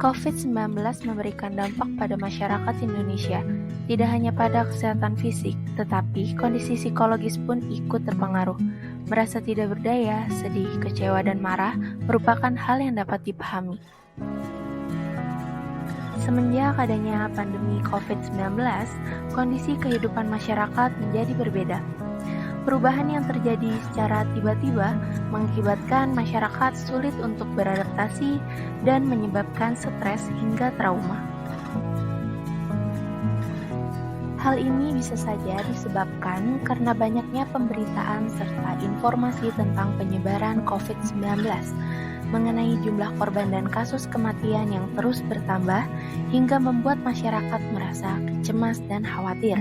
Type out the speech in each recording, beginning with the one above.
COVID-19 memberikan dampak pada masyarakat Indonesia, tidak hanya pada kesehatan fisik, tetapi kondisi psikologis pun ikut terpengaruh. Merasa tidak berdaya, sedih, kecewa, dan marah merupakan hal yang dapat dipahami. Semenjak adanya pandemi COVID-19, kondisi kehidupan masyarakat menjadi berbeda. Perubahan yang terjadi secara tiba-tiba mengakibatkan masyarakat sulit untuk beradaptasi dan menyebabkan stres hingga trauma. Hal ini bisa saja disebabkan karena banyaknya pemberitaan serta informasi tentang penyebaran COVID-19 mengenai jumlah korban dan kasus kematian yang terus bertambah hingga membuat masyarakat merasa cemas dan khawatir.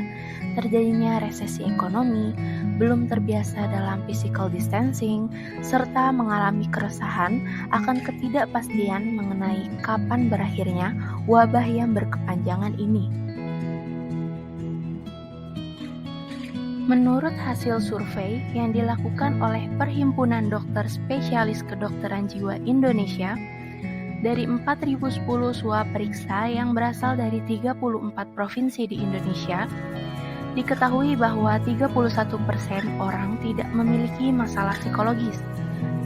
Terjadinya resesi ekonomi, belum terbiasa dalam physical distancing, serta mengalami keresahan akan ketidakpastian mengenai kapan berakhirnya wabah yang berkepanjangan ini. Menurut hasil survei yang dilakukan oleh Perhimpunan Dokter Spesialis Kedokteran Jiwa Indonesia, dari 4.010 swab periksa yang berasal dari 34 provinsi di Indonesia, diketahui bahwa 31% orang tidak memiliki masalah psikologis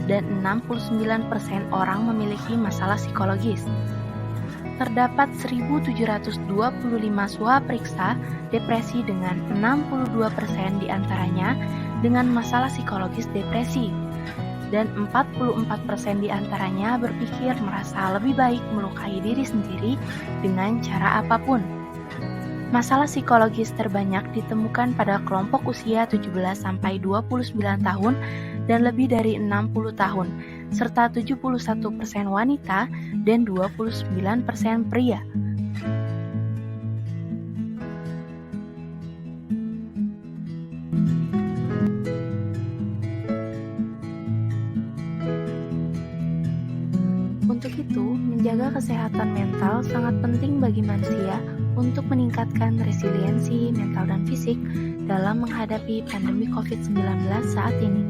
dan 69% orang memiliki masalah psikologis. Terdapat 1.725 swab periksa depresi dengan 62% diantaranya dengan masalah psikologis depresi dan 44% diantaranya berpikir merasa lebih baik melukai diri sendiri dengan cara apapun. Masalah psikologis terbanyak ditemukan pada kelompok usia 17-29 tahun dan lebih dari 60 tahun, serta 71% wanita dan 29% pria. Untuk itu, menjaga kesehatan mental sangat penting bagi manusia untuk meningkatkan resiliensi mental dan fisik dalam menghadapi pandemi COVID-19 saat ini,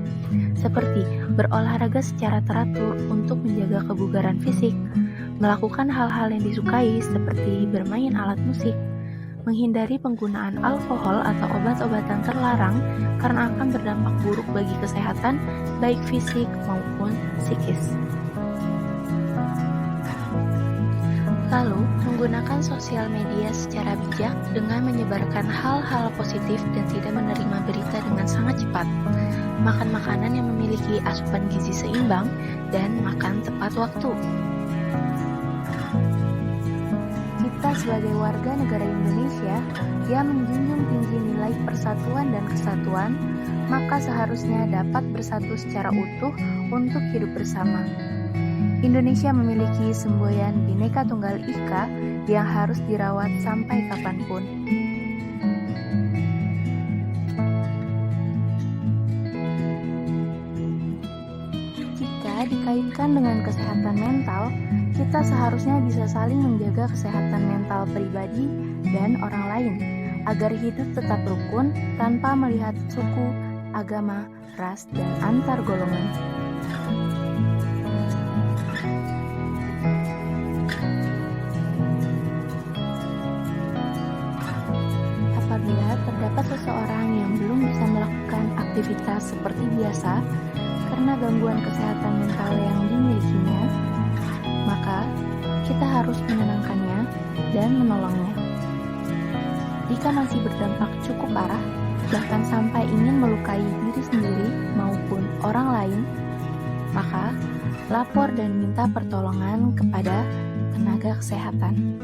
seperti berolahraga secara teratur untuk menjaga kebugaran fisik, melakukan hal-hal yang disukai seperti bermain alat musik, menghindari penggunaan alkohol atau obat-obatan terlarang karena akan berdampak buruk bagi kesehatan baik fisik maupun psikis. Lalu, menggunakan sosial media secara bijak dengan menyebarkan hal-hal positif dan tidak menerima berita dengan sangat cepat. Makan makanan yang memiliki asupan gizi seimbang dan makan tepat waktu. Kita sebagai warga negara Indonesia yang menjunjung tinggi nilai persatuan dan kesatuan, maka seharusnya dapat bersatu secara utuh untuk hidup bersama. Indonesia memiliki semboyan Bhinneka Tunggal Ika yang harus dirawat sampai kapanpun. Jika dikaitkan dengan kesehatan mental, kita seharusnya bisa saling menjaga kesehatan mental pribadi dan orang lain, agar hidup tetap rukun tanpa melihat suku, agama, ras, dan antar golongan. Apabila terdapat seseorang yang belum bisa melakukan aktivitas seperti biasa karena gangguan kesehatan mental yang dimilikinya, maka kita harus menenangkannya dan menolongnya. Jika masih berdampak cukup parah, bahkan sampai ingin melukai diri sendiri maupun orang lain, maka lapor dan minta pertolongan kepada tenaga kesehatan.